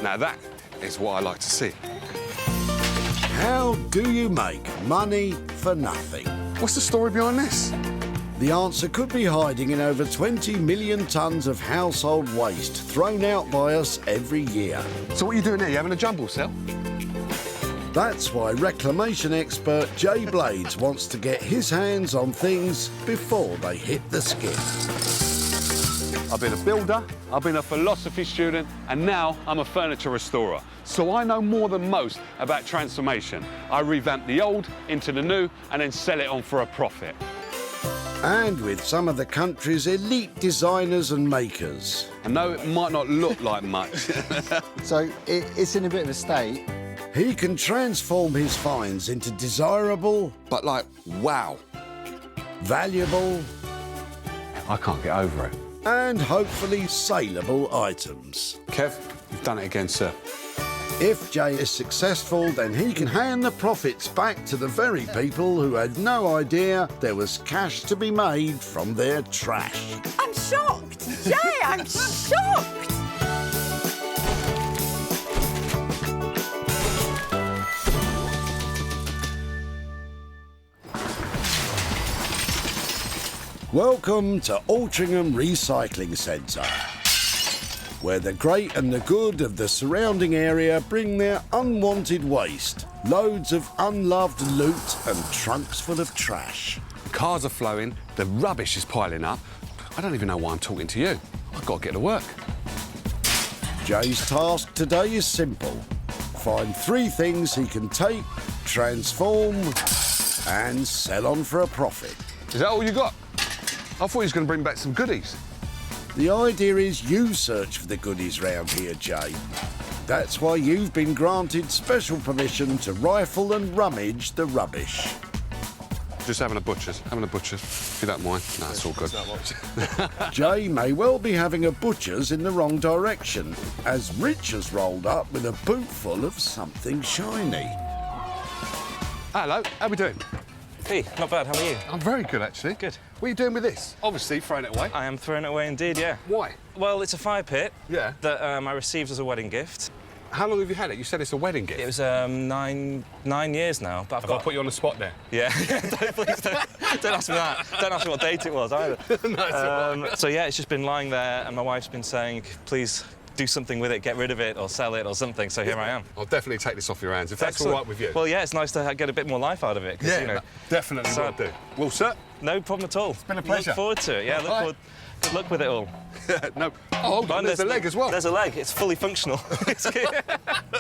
Now that is what I like to see. How do you make money for nothing? What's the story behind this? The answer could be hiding in over 20 million tonnes of household waste thrown out by us every year. So what are you doing here? You having a jumble sale? That's why reclamation expert Jay Blades wants to get his hands on things before they hit the skip. I've been a builder, I've been a philosophy student, and now I'm a furniture restorer. So I know more than most about transformation. I revamp the old into the new and then sell it on for a profit. And with some of the country's elite designers and makers. I know it might not look like much. So it's in a bit of a state. He can transform his finds into desirable, But like, wow, valuable, I can't get over it. and hopefully saleable items. Kev, you've done it again, sir. If Jay is successful, then he can hand the profits back to the very people who had no idea there was cash to be made from their trash. I'm shocked! Jay, I'm shocked! Welcome to Altrincham Recycling Centre, where the great and the good of the surrounding area bring their unwanted waste, loads of unloved loot and trunks full of trash. Cars are flowing, the rubbish is piling up. I don't even know why I'm talking to you. I've got to get to work. Jay's task today is simple. Find 3 things he can take, transform and sell on for a profit. Is that all you got? I thought you was going to bring back some goodies. The idea is you search for the goodies round here, Jay. That's why you've been granted special permission to rifle and rummage the rubbish. Just having a butcher's, if you don't mind. No, it's all good. Jay may well be having a butcher's in the wrong direction, as Rich has rolled up with a boot full of something shiny. Hello, how we doing? Hey, not bad, how are you? I'm very good, actually. Good. What are you doing with this? Obviously, throwing it away. I am throwing it away indeed, yeah. Why? Well, it's a fire pit Yeah. that I received as a wedding gift. How long have you had it? You said it's a wedding gift. It was nine years now, but I've Have got... I put you on the spot there? Yeah, please don't ask me that. Don't ask me what date it was either. No, it's all right. So yeah, it's just been lying there and my wife's been saying, please do something with it, get rid of it or sell it or something, so here I am. I'll definitely take this off your hands, if that's Excellent. all right with you. Well, yeah, it's nice to get a bit more life out of it. 'Cause, you know, definitely so- will do. Well, sir, no problem at all. It's been a pleasure. Look forward to it, yeah, look Right. forward. Good luck with it all. no. Oh, hold on, there's a leg as well. There's a leg, it's fully functional. It's good.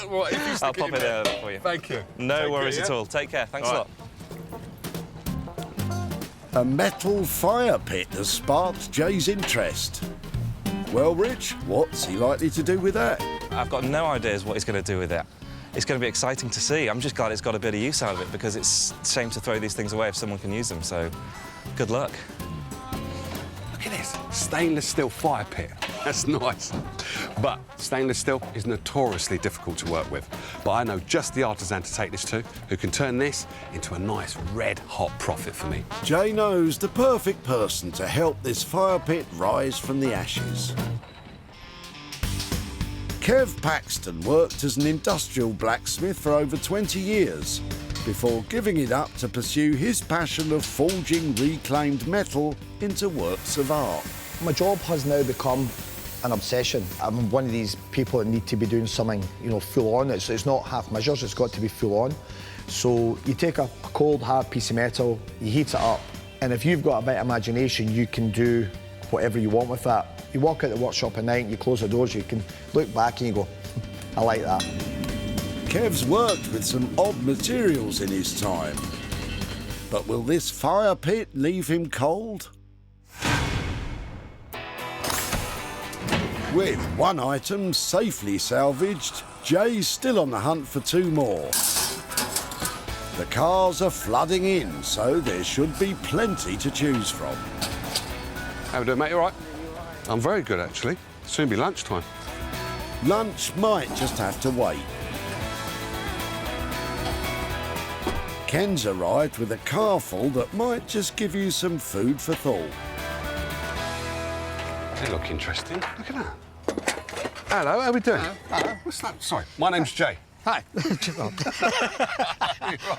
Right, if you stick I'll it pop in it there. there for you. Thank you. No Take worries care, at yeah? all. Take care. Thanks All a right. lot. A metal fire pit has sparked Jay's interest. Well, Rich, what's he likely to do with that? I've got no ideas what he's going to do with it. It's going to be exciting to see. I'm just glad it's got a bit of use out of it because it's a shame to throw these things away if someone can use them, so good luck. Look at this, stainless steel fire pit. That's nice. But stainless steel is notoriously difficult to work with. But I know just the artisan to take this to, who can turn this into a nice red hot profit for me. Jay knows the perfect person to help this fire pit rise from the ashes. Kev Paxton worked as an industrial blacksmith for over 20 years before giving it up to pursue his passion of forging reclaimed metal into works of art. My job has now become an obsession. I'm one of these people that need to be doing something, you know, full on. It's not half measures, it's got to be full on. So you take a cold, hard piece of metal, you heat it up, and if you've got a bit of imagination, you can do whatever you want with that. You walk out the workshop at night, you close the doors, you can look back and you go, I like that. Kev's worked with some odd materials in his time. But will this fire pit leave him cold? With one item safely salvaged, Jay's still on the hunt for 2 more. The cars are flooding in, so there should be plenty to choose from. How we doing, mate? You all right? I'm very good, actually. Soon be lunchtime. Lunch might just have to wait. Ken's arrived with a car full that might just give you some food for thought. They look interesting. Look at that. Hello, how are we doing? Hello. What's that? Sorry, my name's Jay. Hi. Right.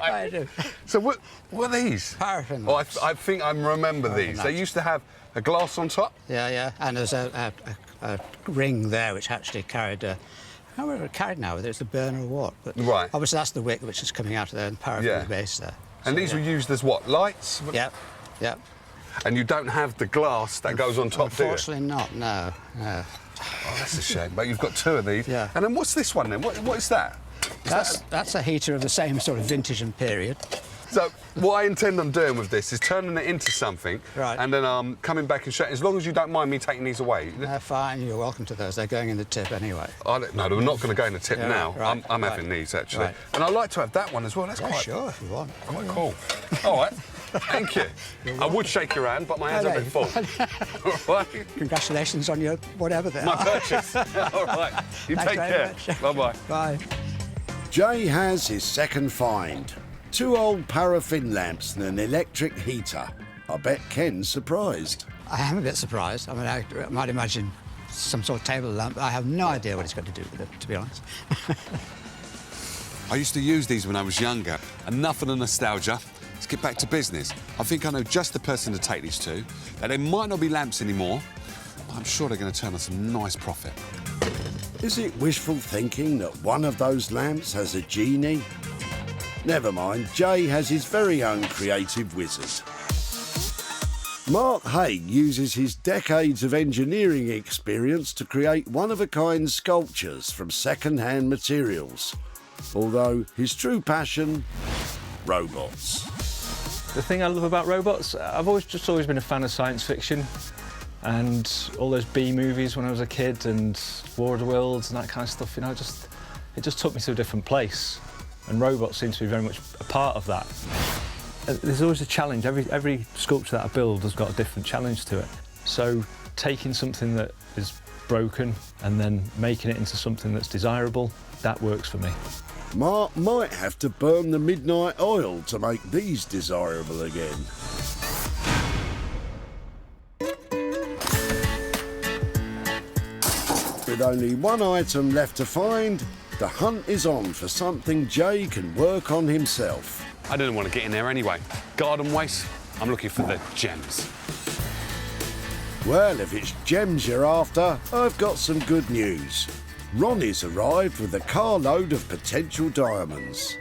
I do. So what are these? Paraffin Oh, lamps. I think I remember these. They used to have a glass on top. Yeah. And there's a ring there which actually carried I can't remember what it carried now, whether it's the burner or what. But Right. obviously that's the wick which is coming out of there and paraffin Yeah. the base there. And these were used as what? Lights? Yep. And you don't have the glass that goes on top, do you? Unfortunately not, no. Oh, that's a shame. But you've got two of these. Yeah. And then what's this one then? What is that? That's a heater of the same sort of vintage and period. So what I intend on doing with this is turning it into something, Right. and then coming back and showing. As long as you don't mind me taking these away. Fine, you're welcome to those. They're going in the tip anyway. No, they're not going to go in the tip Yeah, now. right, I'm right. having these actually, Right. and I'd like to have that one as well. That's Yeah, quite sure, if you want. quite cool. All right, thank you. I would shake your hand, but my hands are a bit full. All right, Congratulations on your whatever they my are. purchase. All right, you Thanks take very care. much. Bye bye. Bye. Jay has his second find. 2 old paraffin lamps and an electric heater. I bet Ken's surprised. I am a bit surprised. I mean, I might imagine some sort of table lamp. I have no idea what it's going to do with it, to be honest. I used to use these when I was younger. Enough of the nostalgia. Let's get back to business. I think I know just the person to take these to. Now, they might not be lamps anymore, but I'm sure they're going to turn us some nice profit. Is it wishful thinking that one of those lamps has a genie? Never mind, Jay has his very own creative wizard. Mark Haig uses his decades of engineering experience to create one-of-a-kind sculptures from second-hand materials. Although his true passion, robots. The thing I love about robots, I've always been a fan of science fiction and all those B movies when I was a kid and War of the Worlds and that kind of stuff, you know, it just took me to a different place. And robots seem to be very much a part of that. There's always a challenge. Every sculpture that I build has got a different challenge to it. So taking something that is broken and then making it into something that's desirable, that works for me. Mark might have to burn the midnight oil to make these desirable again. With only one item left to find, the hunt is on for something Jay can work on himself. I didn't want to get in there anyway. Garden waste, I'm looking for the gems. Well, if it's gems you're after, I've got some good news. Ronnie's arrived with a carload of potential diamonds.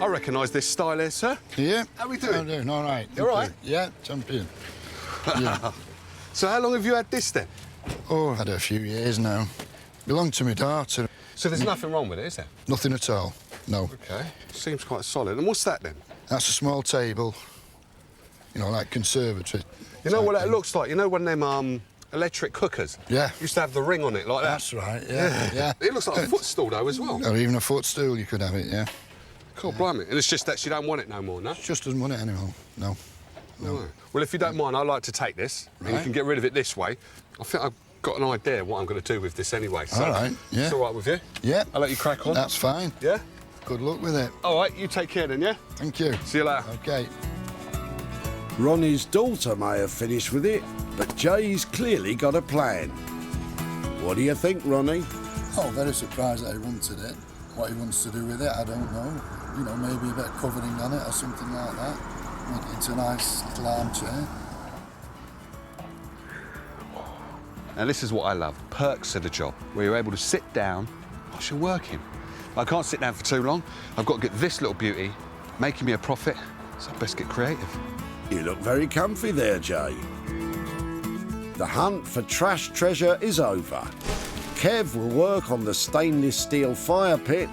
I recognise this style here, sir. Yeah. How we doing? I'm doing all right. You all right? Yeah, champion. Yeah. So how long have you had this then? Oh, I've had it a few years now. Belonged to my daughter. So there's nothing wrong with it, is there? Nothing at all. No. Okay. Seems quite solid. And what's that then? That's a small table. You know, like conservatory. You know type what that thing. looks like? You know when them electric cookers Yeah. used to have the ring on it like that? That's right, yeah. It looks like a footstool though as well. Or even a footstool, you could have it, yeah. Cool, blimey. And it's just that you don't want it no more, no? Just doesn't want it anymore. No. No. Right. Well, if you don't mind, I'd like to take this, and you Right. can get rid of it this way. I think I've got an idea what I'm going to do with this anyway. So All right, yeah. It's all right with you? Yeah. I'll let you crack on. That's fine. Yeah? Good luck with it. All right, you take care then, yeah? Thank you. See you later. Okay. Ronnie's daughter may have finished with it, but Jay's clearly got a plan. What do you think, Ronnie? Oh, very surprised that he wanted it. What he wants to do with it, I don't know. You know, maybe a bit of covering on it or something like that. Make it into a nice little armchair. Now, this is what I love, perks of the job, where you're able to sit down whilst you're working. I can't sit down for too long. I've got to get this little beauty making me a profit, so I best get creative. You look very comfy there, Jay. The hunt for trash treasure is over. Kev will work on the stainless steel fire pit.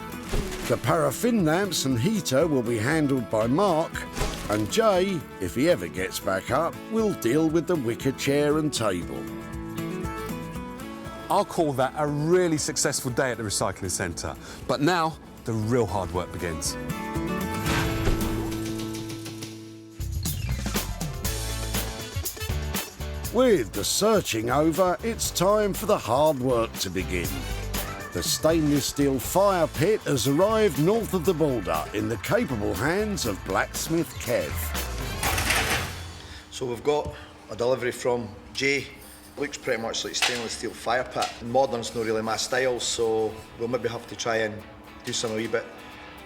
The paraffin lamps and heater will be handled by Mark. And Jay, if he ever gets back up, will deal with the wicker chair and table. I'll call that a really successful day at the recycling centre. But now, the real hard work begins. With the searching over, it's time for the hard work to begin. The stainless steel fire pit has arrived north of the border in the capable hands of blacksmith Kev. So we've got a delivery from Jay Looks pretty much like stainless steel fire pit. Modern's not really my style, so we'll maybe have to try and do something a wee bit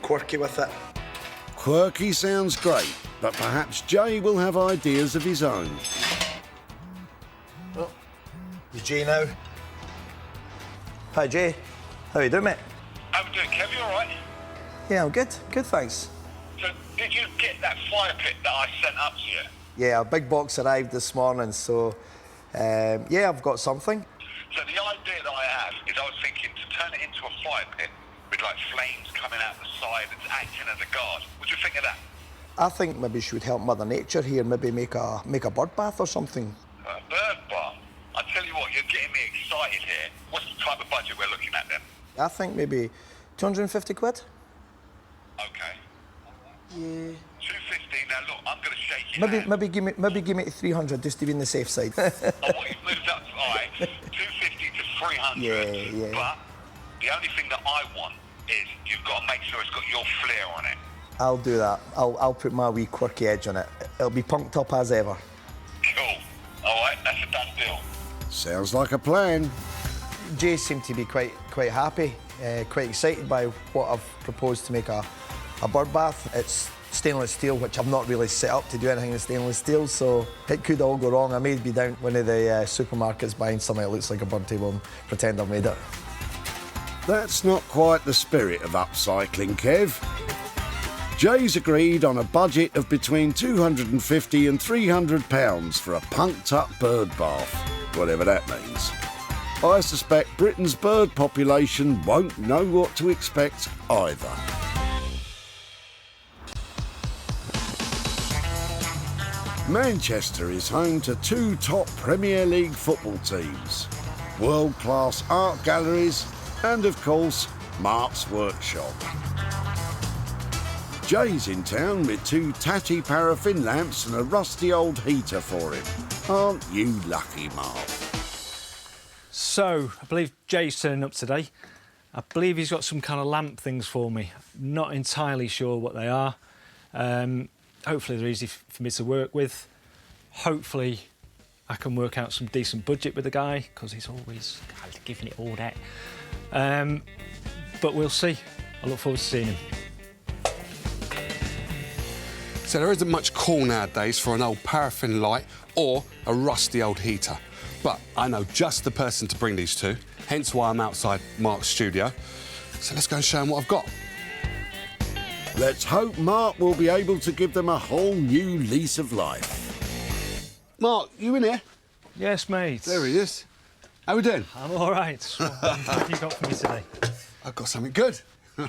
quirky with it. Quirky sounds great, but perhaps Jay will have ideas of his own. Oh, you Jay now? Hi Jay, how you doing, mate? How we doing, Kev? You all right? Yeah, I'm good. Good, thanks. So, did you get that fire pit that I sent up to you? Yeah, a big box arrived this morning, so yeah, I've got something. So the idea that I have is I was thinking to turn it into a fire pit with like flames coming out the side and acting as a guard. What do you think of that? I think maybe she would help Mother Nature here, maybe make a bird bath or something. A bird bath? I tell you what, you're getting me excited here. What's the type of budget we're looking at then? I think maybe 250 quid. Okay. Yeah. 250. Now look, I'm going to shake your hand. Maybe give me 300 just to be on the safe side. Oh, what you've moved up to, all right, 250 to 300. Yeah. But the only thing that I want is you've got to make sure it's got your flair on it. I'll do that. I'll put my wee quirky edge on it. It'll be punked up as ever. Cool. All right, that's a done deal. Sounds like a plan. Jay seemed to be quite happy, quite excited by what I've proposed to make a bird bath. It's stainless steel, which I'm not really set up to do anything with stainless steel, so it could all go wrong. I may be down one of the supermarkets buying something that looks like a bird table and pretend I've made it. That's not quite the spirit of upcycling, Kev. Jay's agreed on a budget of between £250 and £300 for a punked-up bird bath, whatever that means. I suspect Britain's bird population won't know what to expect either. Manchester is home to two top Premier League football teams, world-class art galleries, and of course, Mark's workshop. Jay's in town with two tatty paraffin lamps and a rusty old heater for him. Aren't you lucky, Mark? So, I believe Jay's turning up today. I believe he's got some kind of lamp things for me. Not entirely sure what they are. Hopefully they're easy for me to work with. Hopefully I can work out some decent budget with the guy, because he's always giving it all that. But we'll see. I look forward to seeing him. So there isn't much call nowadays for an old paraffin light or a rusty old heater. But I know just the person to bring these to, hence why I'm outside Mark's studio. So let's go and show him what I've got. Let's hope Mark will be able to give them a whole new lease of life. Mark, you in here? Yes, mate. There he is. How we doing? I'm all right. What have you got for me today? I've got something good.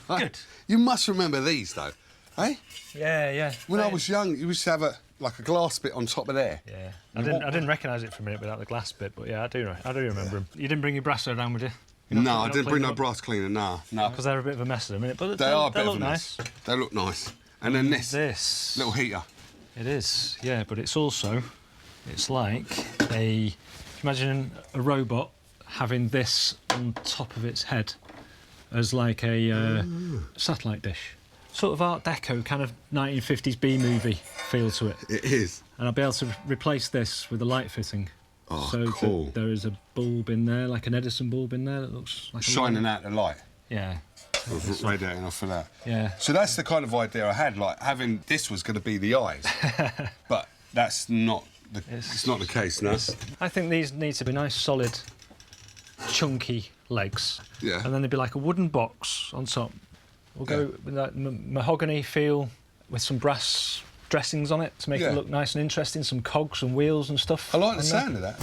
Good. You must remember these, though, eh? Yeah. When I was young, you used to have a glass bit on top of there. Yeah. I didn't recognise it for a minute without the glass bit, but yeah, I do remember them. You didn't bring your brasso down, would you? No, I didn't bring no brass cleaner, no. Because they're a bit of a mess at the minute, but They are a bit look of a nice. mess. They look nice. And then this little heater. It is, yeah, but it's also, it's like imagine a robot having this on top of its head as like a satellite dish. Sort of Art Deco, kind of 1950s B-movie feel to it. It is. And I'll be able to replace this with a light fitting. Oh, so cool. There is a bulb in there, like an Edison bulb in there that looks like Shining out the light. Yeah. Radiating off of that. Yeah. So that's the kind of idea I had, like having this was going to be the eyes. But that's not it's not the case, no. I think these need to be nice, solid, chunky legs. Yeah. And then there'd be like a wooden box on top. We'll go with that mahogany feel with some brass dressings on it to make it look nice and interesting, some cogs and wheels and stuff. I like the sound of that.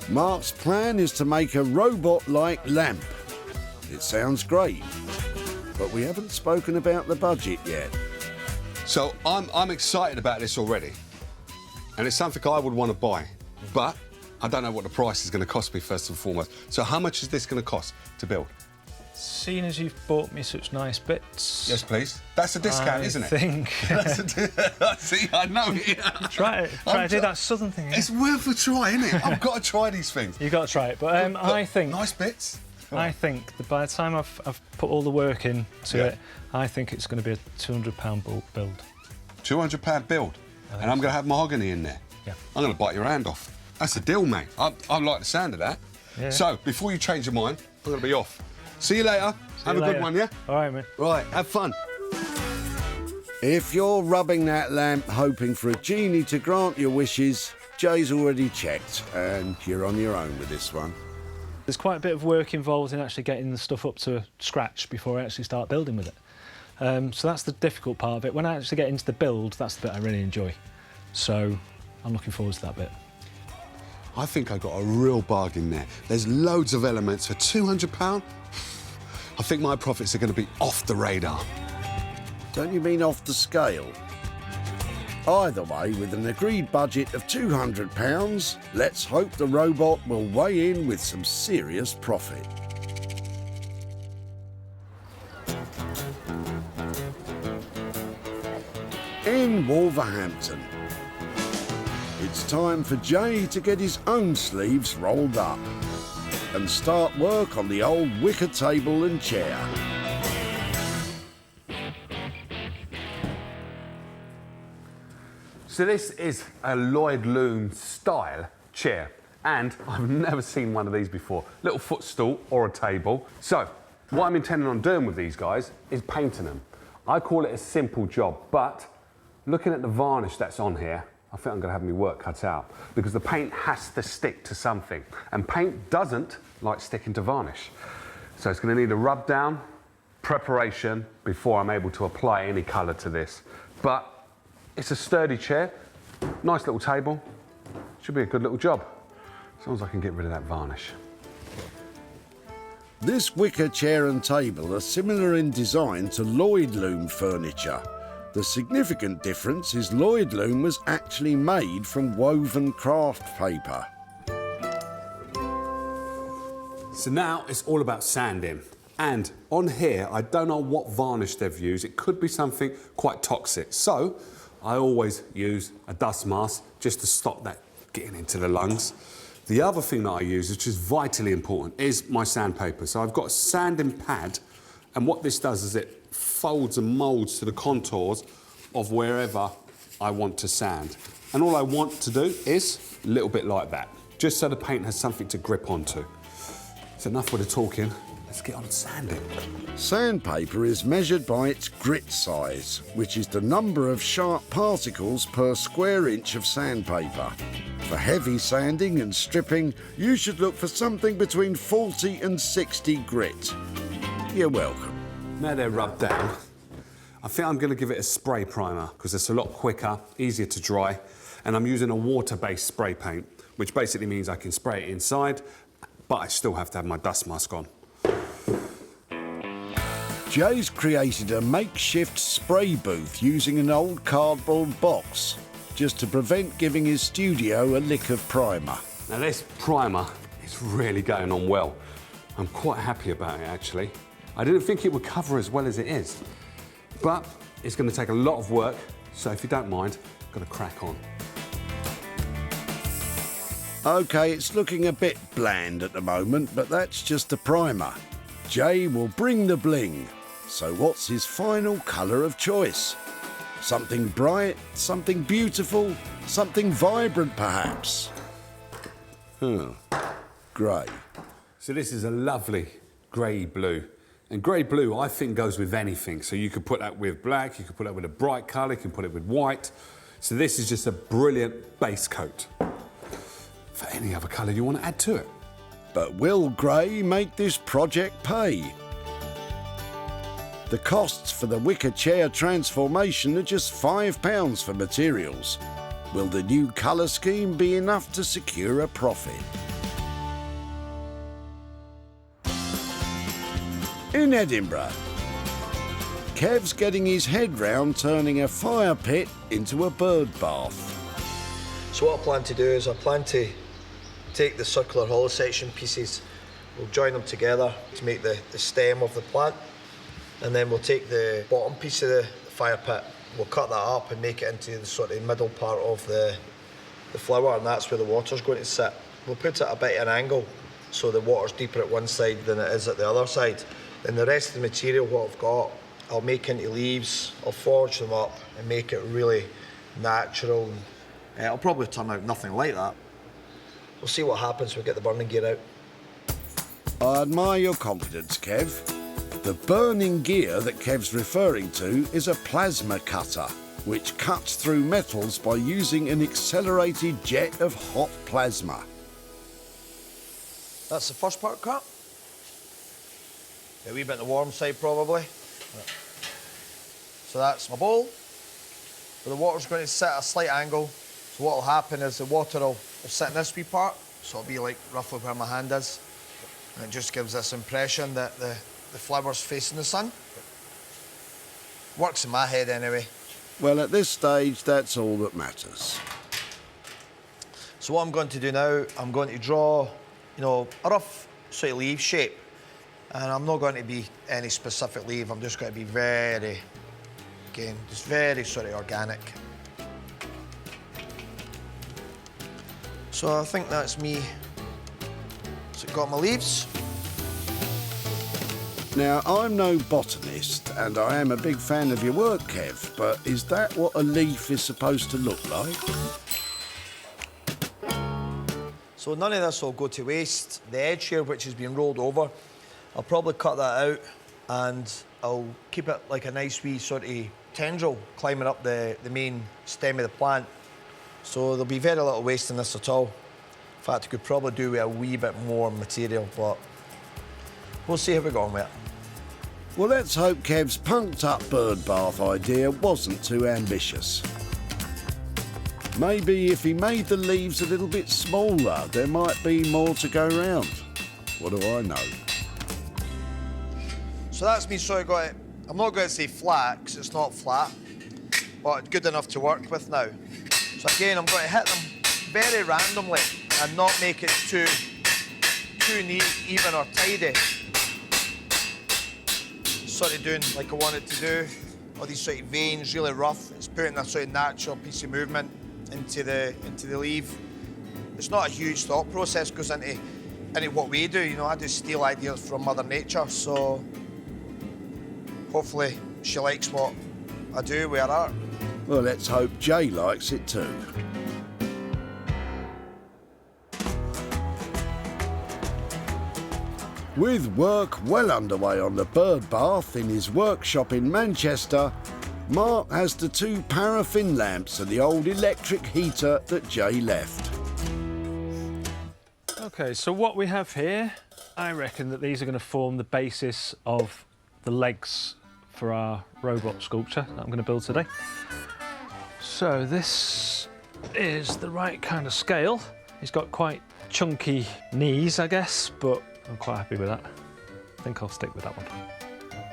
Mark's plan is to make a robot-like lamp. It sounds great, but we haven't spoken about the budget yet. So I'm excited about this already, and it's something I would want to buy, but I don't know what the price is going to cost me first and foremost. So how much is this going to cost to build? Seeing as you've bought me such nice bits... Yes, please. That's a discount, isn't it? I think... See, I know it. Try to do that southern thing. It's worth a try, isn't it? I've got to try these things. You've got to try it, but I think... Nice bits. I think that by the time I've put all the work into it, I think it's going to be a £200 build. £200 build? And I'm going to have mahogany in there? Yeah. I'm going to bite your hand off. That's a deal, mate. I like the sound of that. Yeah. So, before you change your mind, I'm going to be off. See you later. Have a good one, yeah? All right, mate. Right, have fun. If you're rubbing that lamp hoping for a genie to grant your wishes, Jay's already checked, and you're on your own with this one. There's quite a bit of work involved in actually getting the stuff up to scratch before I actually start building with it. So that's the difficult part of it. When I actually get into the build, that's the bit I really enjoy. So I'm looking forward to that bit. I think I got a real bargain there. There's loads of elements for £200. I think my profits are going to be off the radar. Don't you mean off the scale? Either way, with an agreed budget of £200, let's hope the robot will weigh in with some serious profit. In Wolverhampton, it's time for Jay to get his own sleeves rolled up and start work on the old wicker table and chair. So this is a Lloyd Loom style chair, and I've never seen one of these before. Little footstool or a table. So what I'm intending on doing with these guys is painting them. I call it a simple job, but looking at the varnish that's on here, I think I'm going to have my work cut out, because the paint has to stick to something, and paint doesn't like sticking to varnish. So it's going to need a rub down, preparation, before I'm able to apply any colour to this. But it's a sturdy chair, nice little table, should be a good little job, as long as I can get rid of that varnish. This wicker chair and table are similar in design to Lloyd Loom furniture. The significant difference is Lloyd Loom was actually made from woven craft paper. So now it's all about sanding. And on here, I don't know what varnish they've used. It could be something quite toxic. So I always use a dust mask just to stop that getting into the lungs. The other thing that I use, which is vitally important, is my sandpaper. So I've got a sanding pad, and what this does is it folds and moulds to the contours of wherever I want to sand. And all I want to do is a little bit like that, just so the paint has something to grip onto. So enough with the talking, let's get on sanding. Sandpaper is measured by its grit size, which is the number of sharp particles per square inch of sandpaper. For heavy sanding and stripping, you should look for something between 40 and 60 grit. You're welcome. Now they're rubbed down, I think I'm going to give it a spray primer because it's a lot quicker, easier to dry, and I'm using a water-based spray paint, which basically means I can spray it inside, but I still have to have my dust mask on. Jay's created a makeshift spray booth using an old cardboard box, just to prevent giving his studio a lick of primer. Now this primer is really going on well. I'm quite happy about it, actually. I didn't think it would cover as well as it is, but it's going to take a lot of work, so if you don't mind, I've got to crack on. OK, it's looking a bit bland at the moment, but that's just a primer. Jay will bring the bling. So what's his final colour of choice? Something bright, something beautiful, something vibrant perhaps? Grey. So this is a lovely grey blue. And grey blue, I think, goes with anything. So you could put that with black, you could put that with a bright colour, you can put it with white. So this is just a brilliant base coat for any other colour you want to add to it. But will grey make this project pay? The costs for the wicker chair transformation are just £5 for materials. Will the new colour scheme be enough to secure a profit? In Edinburgh, Kev's getting his head round turning a fire pit into a bird bath. So what I plan to do is I plan to take the circular hollow section pieces, we'll join them together to make the stem of the plant, and then we'll take the bottom piece of the fire pit, we'll cut that up and make it into the sort of middle part of the flower, and that's where the water's going to sit. We'll put it a bit at an angle so the water's deeper at one side than it is at the other side. Then the rest of the material, what I've got, I'll make into leaves, I'll forge them up and make it really natural. It'll probably turn out nothing like that. We'll see what happens when we get the burning gear out. I admire your confidence, Kev. The burning gear that Kev's referring to is a plasma cutter, which cuts through metals by using an accelerated jet of hot plasma. That's the first part cut. A wee bit on the warm side, probably. So that's my bowl. But the water's going to sit at a slight angle. So what will happen is the water will sit in this wee part, so it'll be like roughly where my hand is. And it just gives this impression that the flower's facing the sun. Works in my head anyway. Well, at this stage, that's all that matters. So what I'm going to do now, I'm going to draw, you know, a rough sort of leaf shape. And I'm not going to be any specific leaf, I'm just going to be very, again, just very sort of organic. So I think that's me. So got my leaves. Now, I'm no botanist, and I am a big fan of your work, Kev, but is that what a leaf is supposed to look like? So none of this will go to waste. The edge here, which has been rolled over, I'll probably cut that out and I'll keep it like a nice wee sort of tendril climbing up the main stem of the plant. So there'll be very little waste in this at all. In fact, I could probably do with a wee bit more material, but we'll see how we go on with it. Well, let's hope Kev's punked up bird bath idea wasn't too ambitious. Maybe if he made the leaves a little bit smaller, there might be more to go round. What do I know? So that's me sort of got it. I'm not going to say flat, because it's not flat, but good enough to work with now. So again, I'm going to hit them very randomly and not make it too neat, even or tidy. Sort of doing like I wanted to do. All these sort of veins, really rough. It's putting a sort of natural piece of movement into the leaf. It's not a huge thought process goes into what we do. You know, I just steal ideas from Mother Nature, so hopefully she likes what I do with her art. Well, let's hope Jay likes it too. With work well underway on the bird bath in his workshop in Manchester, Mark has the 2 paraffin lamps and the old electric heater that Jay left. Okay, so what we have here, I reckon that these are going to form the basis of the legs for our robot sculpture that I'm going to build today. So this is the right kind of scale. He's got quite chunky knees, I guess, but I'm quite happy with that. I think I'll stick with that one.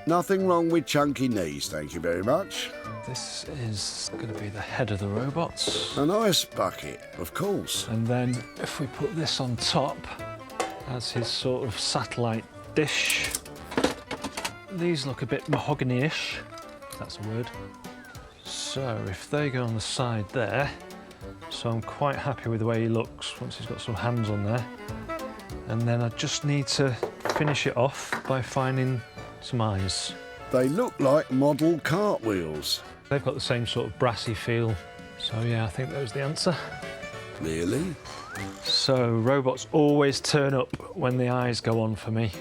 Nothing wrong with chunky knees, thank you very much. This is going to be the head of the robots. An ice bucket, of course. And then if we put this on top as his sort of satellite dish. These look a bit mahogany-ish, if that's a word. So if they go on the side there, so I'm quite happy with the way he looks once he's got some hands on there. And then I just need to finish it off by finding some eyes. They look like model cartwheels. They've got the same sort of brassy feel. So yeah, I think that was the answer. Really? So robots always turn up when the eyes go on for me.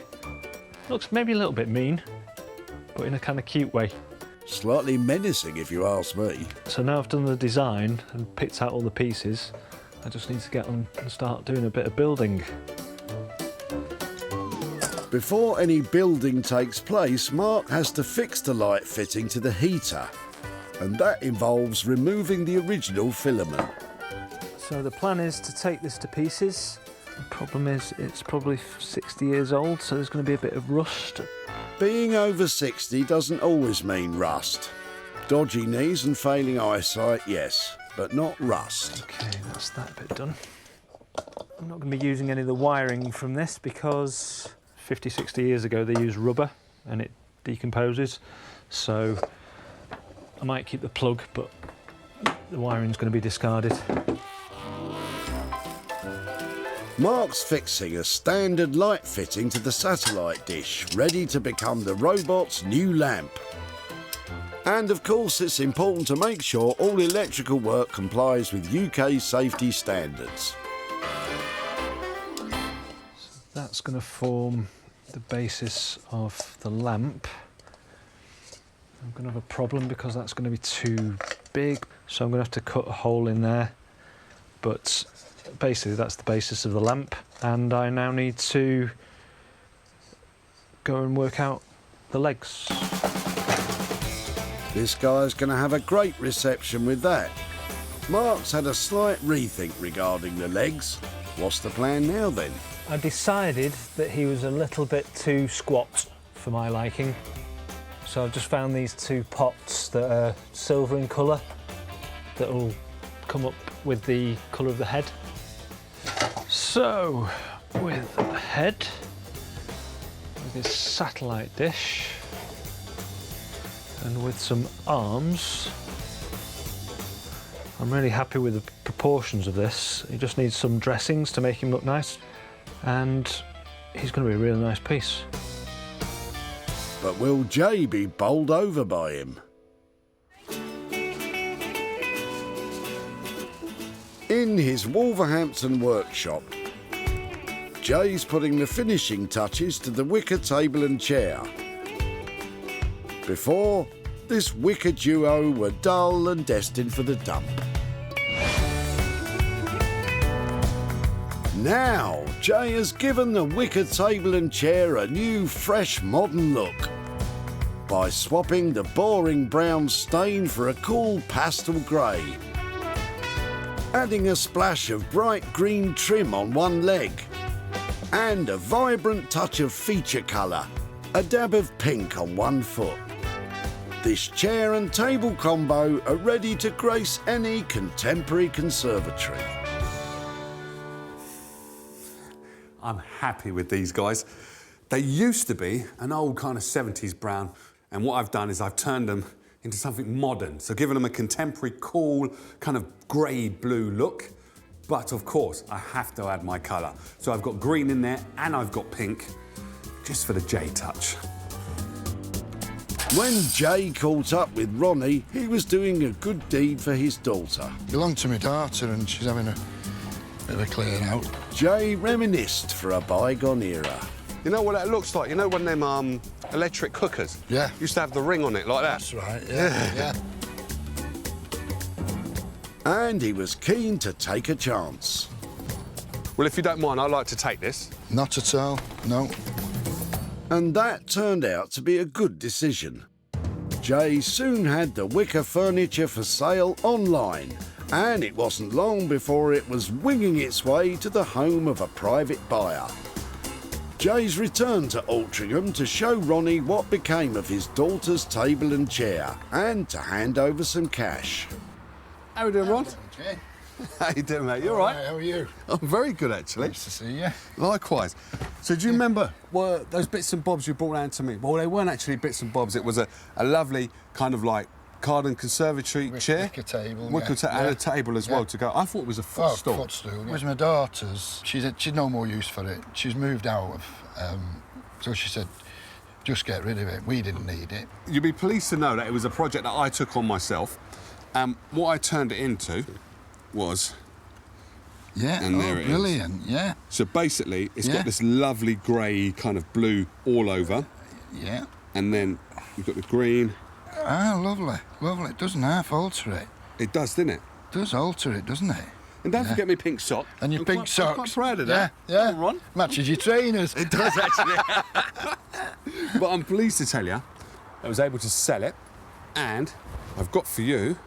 Looks maybe a little bit mean, but in a kind of cute way. Slightly menacing, if you ask me. So now I've done the design and picked out all the pieces, I just need to get on and start doing a bit of building. Before any building takes place, Mark has to fix the light fitting to the heater, and that involves removing the original filament. So the plan is to take this to pieces. The problem is it's probably 60 years old, so there's going to be a bit of rust. Being over 60 doesn't always mean rust. Dodgy knees and failing eyesight, yes, but not rust. Okay, that's that bit done. I'm not going to be using any of the wiring from this because 50, 60 years ago they used rubber and it decomposes. So I might keep the plug, but the wiring's going to be discarded. Mark's fixing a standard light fitting to the satellite dish, ready to become the robot's new lamp. And of course, it's important to make sure all electrical work complies with UK safety standards. That's going to form the basis of the lamp. I'm going to have a problem because that's going to be too big, so I'm going to have to cut a hole in there. But basically that's the basis of the lamp, and I now need to go and work out the legs. This guy's going to have a great reception with that. Mark's had a slight rethink regarding the legs. What's the plan now then? I decided that he was a little bit too squat for my liking. So I've just found these two pots that are silver in colour that will come up with the colour of the head. So, with the head, with this satellite dish, and with some arms, I'm really happy with the proportions of this. He just needs some dressings to make him look nice, and he's going to be a really nice piece. But will Jay be bowled over by him? In his Wolverhampton workshop, Jay's putting the finishing touches to the wicker table and chair. Before, this wicker duo were dull and destined for the dump. Now, Jay has given the wicker table and chair a new, fresh, modern look by swapping the boring brown stain for a cool pastel grey, adding a splash of bright green trim on one leg, and a vibrant touch of feature colour, a dab of pink on one foot. This chair and table combo are ready to grace any contemporary conservatory. I'm happy with these guys. They used to be an old kind of 70s brown, and what I've done is I've turned them into something modern, so giving them a contemporary, cool, kind of grey blue look. But of course, I have to add my colour. So I've got green in there and I've got pink, just for the J touch. When Jay caught up with Ronnie, he was doing a good deed for his daughter. Belonged to my daughter and she's having a bit of a clear out. Jay reminisced for a bygone era. You know what that looks like? You know one of them electric cookers? Yeah. Used to have the ring on it like that. That's right, yeah. And he was keen to take a chance. Well, if you don't mind, I'd like to take this. Not at all, no. And that turned out to be a good decision. Jay soon had the wicker furniture for sale online, and it wasn't long before it was winging its way to the home of a private buyer. Jay's returned to Altrincham to show Ronnie what became of his daughter's table and chair, and to hand over some cash. How are we doing, Ron? Okay. How you doing, mate? You all right? How are you? I'm very good, actually. Nice to see you. Likewise. So do you remember those bits and bobs you brought round to me? Well, they weren't actually bits and bobs. It was a lovely kind of like garden conservatory chair. Wicker table, and a table as well to go. I thought it was a footstool. Footstool. It was my daughter's. She'd no more use for it. She's moved out of, so she said, just get rid of it. We didn't need it. You'd be pleased to know that it was a project that I took on myself. What I turned it into was... Yeah, and there it is. Brilliant, yeah. So basically, it's got this lovely grey kind of blue all over. Yeah. And then you've got the green. Ah, lovely, lovely. It doesn't half alter it. It does, doesn't it? It does alter it, doesn't it? And don't forget me pink sock. And your pink socks. I'm quite proud of that. Yeah, Come on, Ron. Matches your trainers. It does, actually. But I'm pleased to tell you I was able to sell it, and I've got for you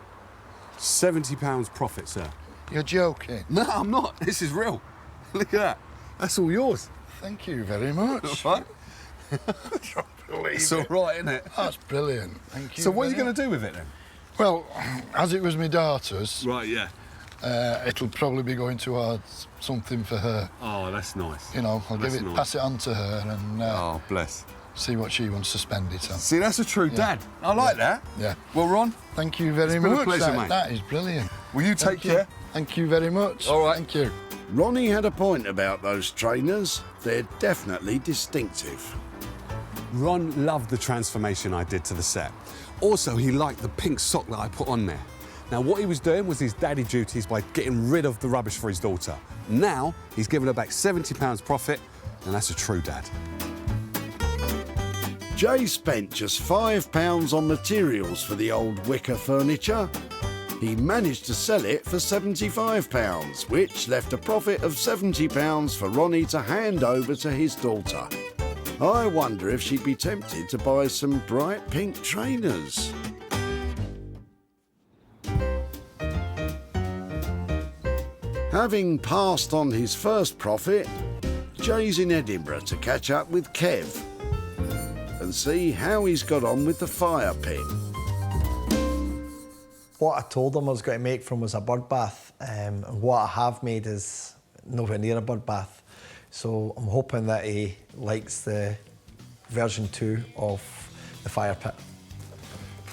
£70 profit, sir. You're joking. No, I'm not. This is real. Look at that. That's all yours. Thank you very much. All right? I don't believe It's it. all right, isn't it? That's brilliant. Thank you. So what are you very going to do with it then? Well, as it was my daughter's, Right, yeah. it'll probably be going towards something for her. Oh, that's nice. You know, I'll That's nice. pass it on to her and Oh, bless. see what she wants to spend it on. See, that's a true dad. I like that. Yeah. Well, Ron, Thank you very It's been a much. pleasure, mate. That is brilliant. will you take care? Thank you very much. All right. Thank you. Ronnie had a point about those trainers. They're definitely distinctive. Ron loved the transformation I did to the set. Also, he liked the pink sock that I put on there. Now, what he was doing was his daddy duties by getting rid of the rubbish for his daughter. Now, he's given her back £70 profit, And that's a true dad. Jay spent just £5 on materials for the old wicker furniture. He managed to sell it for £75, which left a profit of £70 for Ronnie to hand over to his daughter. I wonder if she'd be tempted to buy some bright pink trainers. Having passed on his first profit, Jay's in Edinburgh to catch up with Kev and see how he's got on with the fire pit. What I told him I was going to make from was a bird bath, and what I have made is nowhere near a bird bath. So I'm hoping that he likes the version 2 of the fire pit.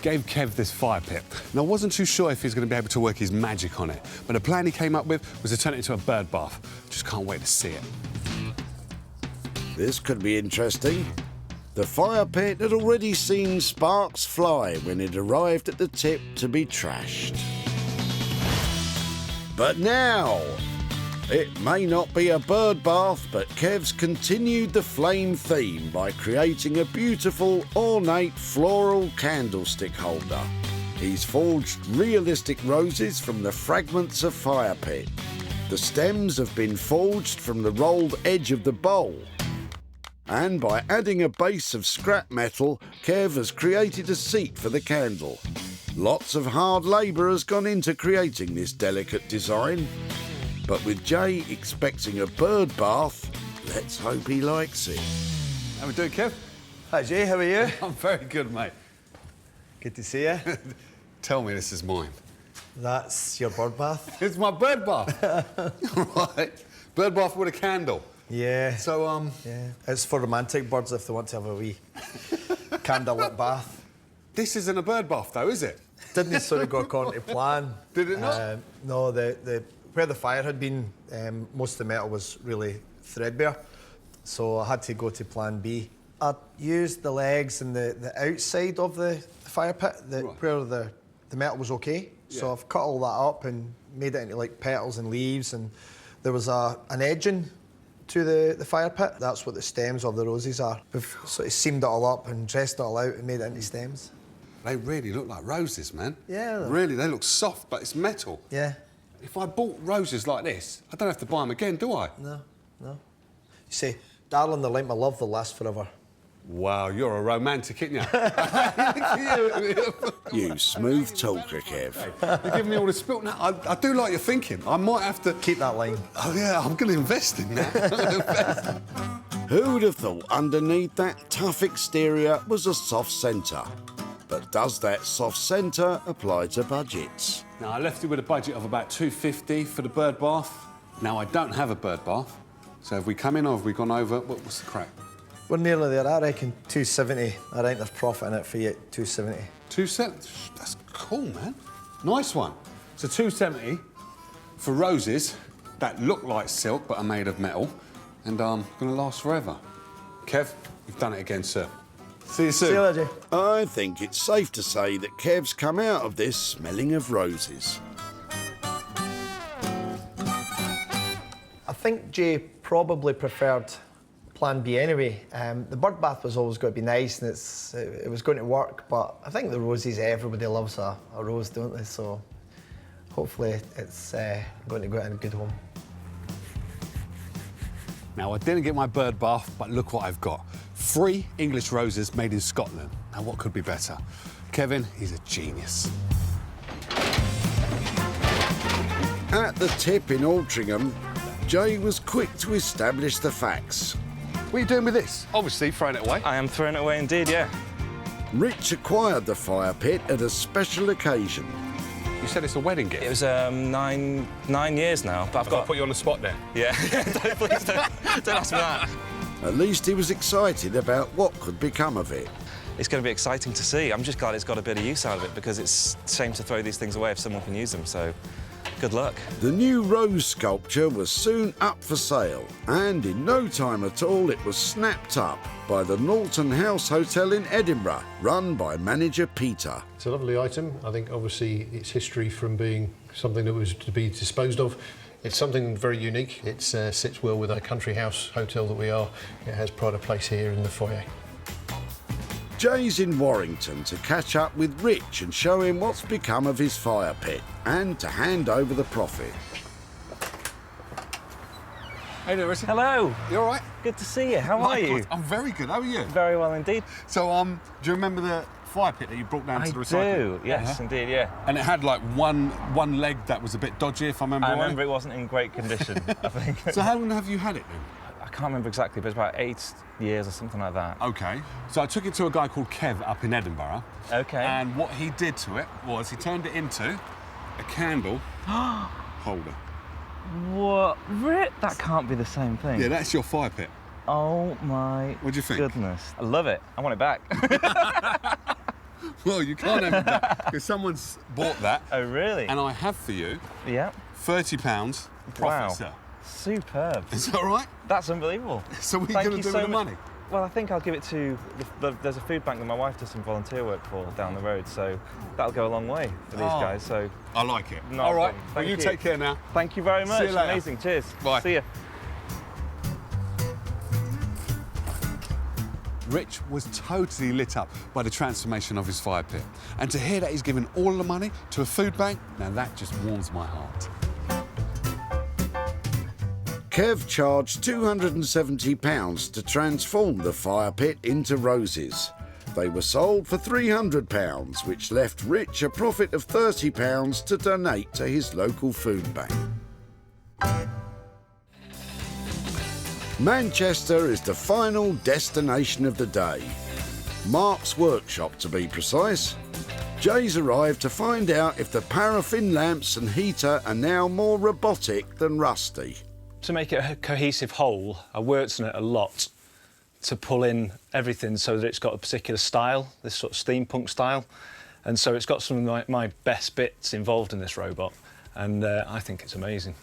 Gave Kev this fire pit. And I wasn't too sure if he's going to be able to work his magic on it, but the plan he came up with was to turn it into a bird bath. Just can't wait to see it. This could be interesting. The fire pit had already seen sparks fly when it arrived at the tip to be trashed. But now, it may not be a bird bath, but Kev's continued the flame theme by creating a beautiful, ornate floral candlestick holder. He's forged realistic roses from the fragments of fire pit. The stems have been forged from the rolled edge of the bowl. And by adding a base of scrap metal, Kev has created a seat for the candle. Lots of hard labour has gone into creating this delicate design. But with Jay expecting a bird bath, let's hope he likes it. How we doing, Kev? Hi Jay, how are you? I'm very good, mate. Good to see you. Tell me this is mine. That's your bird bath? It's my bird bath. Right. Bird bath with a candle. Yeah. So, Yeah. It's for romantic birds if they want to have a wee candlelit bath. This isn't a bird bath, though, is it? Didn't sort of go according to plan. Did it not? No, where the fire had been, most of the metal was really threadbare, so I had to go to plan B. I used the legs and the outside of the fire pit, where the metal was okay. Yeah. So I've cut all that up and made it into like petals and leaves, and there was an edging to the fire pit. That's what the stems of the roses are. We've sort of seamed it all up and dressed it all out and made it into stems. They really look like roses, man. Yeah. Really, they look soft, but it's metal. Yeah. If I bought roses like this, I don't have to buy them again, do I? No. You see, darling, they're like my love, they'll last forever. Wow, you're a romantic, aren't you? You smooth talker, Kev. You're giving me all the spill. No, I do like your thinking. I might have to... Keep that line. Oh, yeah, I'm going to invest in that. Who would have thought underneath that tough exterior was a soft centre? But does that soft centre apply to budgets? Now, I left you with a budget of about $250 for the bird bath. Now, I don't have a bird bath. So have we come in or have we gone over? What's the crack? We're nearly there. I reckon 270. I reckon there's profit in it for you at 270. 270? That's cool, man. Nice one. So 270 for roses that look like silk but are made of metal and going to last forever. Kev, you've done it again, sir. See you soon. See you later, Jay. I think it's safe to say that Kev's come out of this smelling of roses. I think Jay probably preferred plan B anyway. The bird bath was always going to be nice and it was going to work, but I think the roses, everybody loves a rose, don't they? So hopefully it's going to go in a good home. Now, I didn't get my bird bath, but look what I've got. 3 English roses made in Scotland. Now, what could be better? Kevin, he's a genius. At the tip in Altrincham, Jay was quick to establish the facts. What are you doing with this? Obviously, throwing it away. I am throwing it away indeed, yeah. Rich acquired the fire pit at a special occasion. You said it's a wedding gift. It was 9 years now, but I've got to put you on the spot there. Yeah, please don't ask me that. At least he was excited about what could become of it. It's going to be exciting to see. I'm just glad it's got a bit of use out of it because it's a shame to throw these things away if someone can use them, so good luck. The new rose sculpture was soon up for sale, and in no time at all it was snapped up by the Norton House Hotel in Edinburgh, run by manager Peter. It's a lovely item. I think obviously its history from being something that was to be disposed of It's something very unique. It sits well with our country house hotel that we are. It has pride of place here in the foyer. Jay's in Warrington to catch up with Rich and show him what's become of his fire pit and to hand over the profit. Hey there, Richard. Hello. You all right? Good to see you. How are you? I'm very good. How are you? Very well indeed. So, do you remember the fire pit that you brought down to the recycling? I do. Yes, indeed. Yeah. And it had like one leg that was a bit dodgy, if I remember. I right. remember it wasn't in great condition. I think. So how long have you had it then? I can't remember exactly, but it's about 8 years or something like that. Okay. So I took it to a guy called Kev up in Edinburgh. Okay. And what he did to it was he turned it into a candle holder. What? That can't be the same thing. Yeah, that's your fire pit. Oh my What do you think? goodness. I love it. I want it back. Well, you can't have it back because someone's bought that. Oh, really? And I have for you Yeah. £30 profit, Wow. sir. Superb. Is that all right? That's unbelievable. So what are you Thank going to do so with the much. money? Well, I think I'll give it to... there's a food bank that my wife does some volunteer work for down the road, so that'll go a long way for these guys. So I like it. No All right. problem. Well, Thank you you. take care now. thank you very much. See you later. Amazing. Cheers. Bye. See you. Rich was totally lit up by the transformation of his fire pit. And to hear that he's given all the money to a food bank, now that just warms my heart. Kev charged £270 to transform the fire pit into roses. They were sold for £300, which left Rich a profit of £30 to donate to his local food bank. Manchester is the final destination of the day. Mark's workshop, to be precise. Jay's arrived to find out if the paraffin lamps and heater are now more robotic than rusty. To make it a cohesive whole, I worked on it a lot to pull in everything so that it's got a particular style, this sort of steampunk style. And so it's got some of my best bits involved in this robot, and I think it's amazing.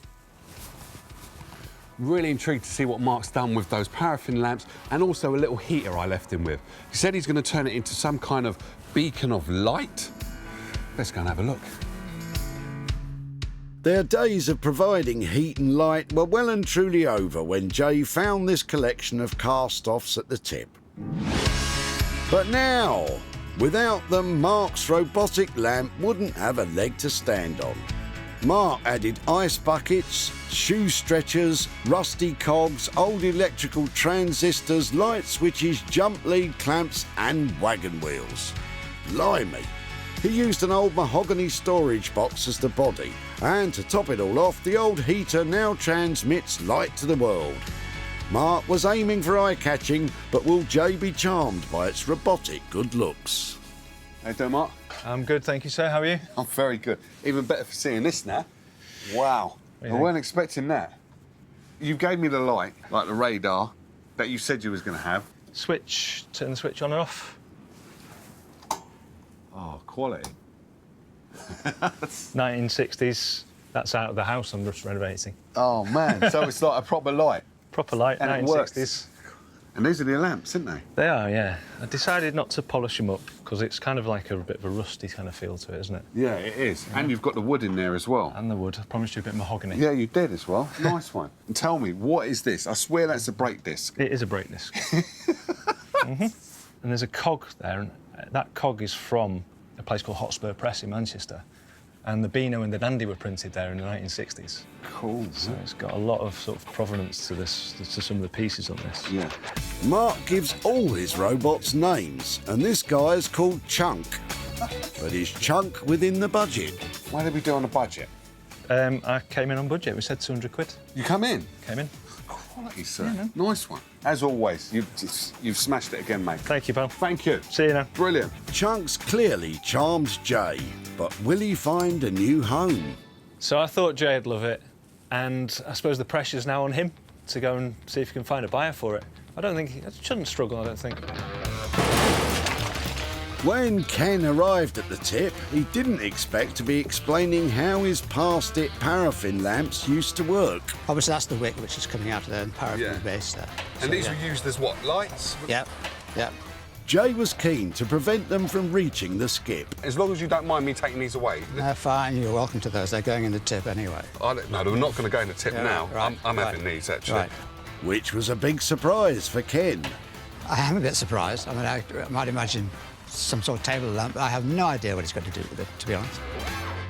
Really intrigued to see what Mark's done with those paraffin lamps and also a little heater I left him with. He said he's going to turn it into some kind of beacon of light. Let's go and have a look. Their days of providing heat and light were well and truly over when Jay found this collection of cast-offs at the tip. But now, without them, Mark's robotic lamp wouldn't have a leg to stand on. Mark added ice buckets, shoe stretchers, rusty cogs, old electrical transistors, light switches, jump lead clamps and wagon wheels. Blimey! He used an old mahogany storage box as the body, and to top it all off, the old heater now transmits light to the world. Mark was aiming for eye-catching, but will Jay be charmed by its robotic good looks? How you doing, Mark? I'm good, thank you, sir. How are you? I'm very good. Even better for seeing this now. Wow. I weren't expecting that. You gave me the light, like the radar, that you said you was going to have. Switch, turn the switch on and off. Oh, quality. 1960s, that's out of the house I'm just renovating. Oh, man. So it's like a proper light. Proper light, And it 1960s. works. And these are the lamps, aren't they? They are, yeah. I decided not to polish them up because it's kind of like a bit of a rusty kind of feel to it, isn't it? Yeah, it is. And you've got the wood in there as well. And the wood. I promised you a bit of mahogany. Yeah, you did as well. Nice one. And tell me, what is this? I swear that's a brake disc. It is a brake disc. And there's a cog there, and that cog is from a place called Hotspur Press in Manchester. And the Beano and the Dandy were printed there in the 1960s. Cool. So it's got a lot of sort of provenance to this, to some of the pieces on this. Yeah. Mark gives all his robots names, and this guy is called Chunk. But is Chunk within the budget? Why did we do on a budget? I came in on budget. We said 200 quid. You come in? Came in. Quality, sir. Nice one. As always, you've smashed it again, mate. Thank you, pal. Thank you. See you now. Brilliant. Chunk's clearly charmed Jay, but will he find a new home? So I thought Jay'd love it, and I suppose the pressure's now on him to go and see if he can find a buyer for it. I don't think he shouldn't struggle, I don't think. When Ken arrived at the tip, he didn't expect to be explaining how his past-it paraffin lamps used to work. Obviously, that's the wick which is coming out of the paraffin Yeah. base there. And So, these yeah. were used as what, lights? Yep, yep. Jay was keen to prevent them from reaching the skip. As long as you don't mind me taking these away. No, fine, you're welcome to those. They're going in the tip anyway. No, they're not going to go in the tip Yeah, now. right, I'm right. having these, actually. Right. Which was a big surprise for Ken. I am a bit surprised. I mean, I might imagine some sort of table lamp. I have no idea what it's going to do with it, to be honest.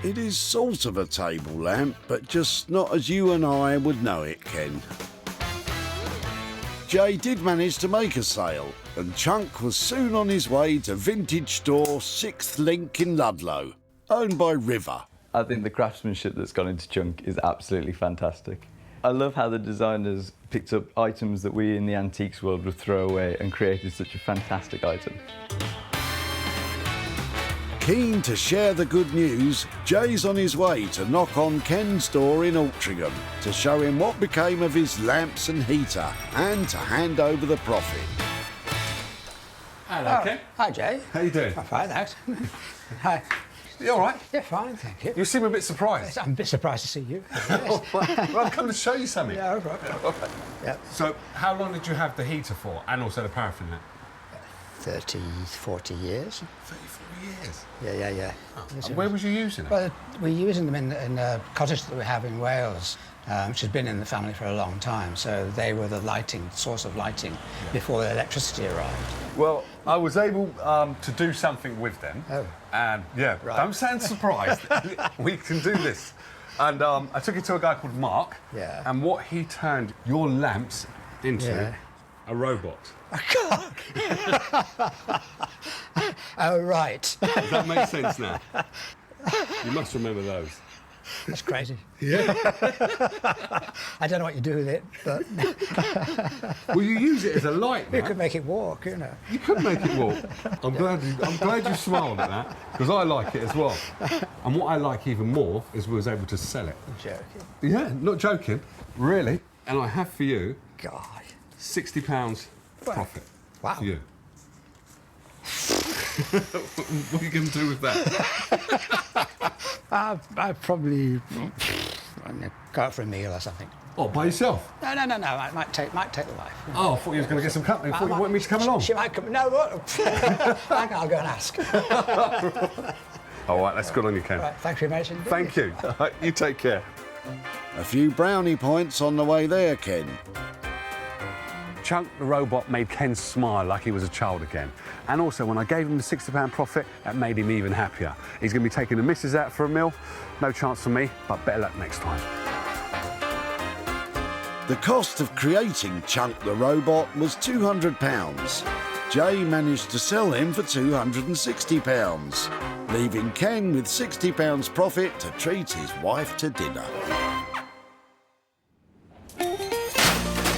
It is sort of a table lamp, but just not as you and I would know it, Ken. Jay did manage to make a sale, and Chunk was soon on his way to vintage store Sixth Link in Ludlow, owned by River. I think the craftsmanship that's gone into Chunk is absolutely fantastic. I love how the designers picked up items that we in the antiques world would throw away and created such a fantastic item. Keen to share the good news, Jay's on his way to knock on Ken's door in Altrincham to show him what became of his lamps and heater and to hand over the profit. Hello, Ken. Hi, Jay. How you doing? I'm fine, thanks. Hi. You all right? Yeah, fine, thank you. You seem a bit surprised. I'm a bit surprised to see you. Well, I've come to show you something. Yeah, right. Yeah. So, how long did you have the heater for, and also the paraffin lamp? 30, 40 years. 34 years? Yeah. And where was you using it? Well, we're using them in a cottage that we have in Wales, which has been in the family for a long time. So they were the source of lighting before the electricity arrived. Well, I was able to do something with them. Oh. And, yeah, Right. don't sound surprised. We can do this. And I took it to a guy called Mark. Yeah. And what he turned your lamps into a robot. Oh, right. Does that make sense now? You must remember those. That's crazy. Yeah. I don't know what you do with it, but Well, you use it as a light, you man. could make it walk, you know. You could make it walk. I'm glad you smiled at that, because I like it as well. And what I like even more is we was able to sell it. You're joking. Yeah, not joking. Really. And I have for you God. £60 profit. Wow. For you. What are you going to do with that? I probably go out for a meal or something. Oh, by yourself? No. I might take the wife. Oh, I thought you was going to get some company. I thought you wanted me to come along. She might come. No, what? I'll go and ask. All right, that's good on you, Ken. Right, thanks very much indeed. Thank you. All right, you take care. A few brownie points on the way there, Ken. Chunk the robot made Ken smile like he was a child again. And also, when I gave him the £60 profit, that made him even happier. He's going to be taking the missus out for a meal. No chance for me, but better luck next time. The cost of creating Chunk the robot was £200. Jay managed to sell him for £260, leaving Ken with £60 profit to treat his wife to dinner.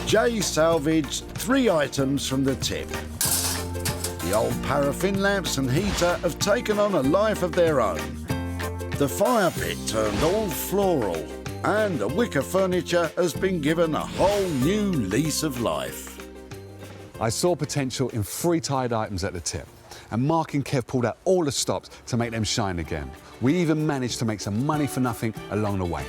Jay salvaged 3 items from the tip. The old paraffin lamps and heater have taken on a life of their own. The fire pit turned all floral, and the wicker furniture has been given a whole new lease of life. I saw potential in 3 tied items at the tip, and Mark and Kev pulled out all the stops to make them shine again. We even managed to make some money for nothing along the way.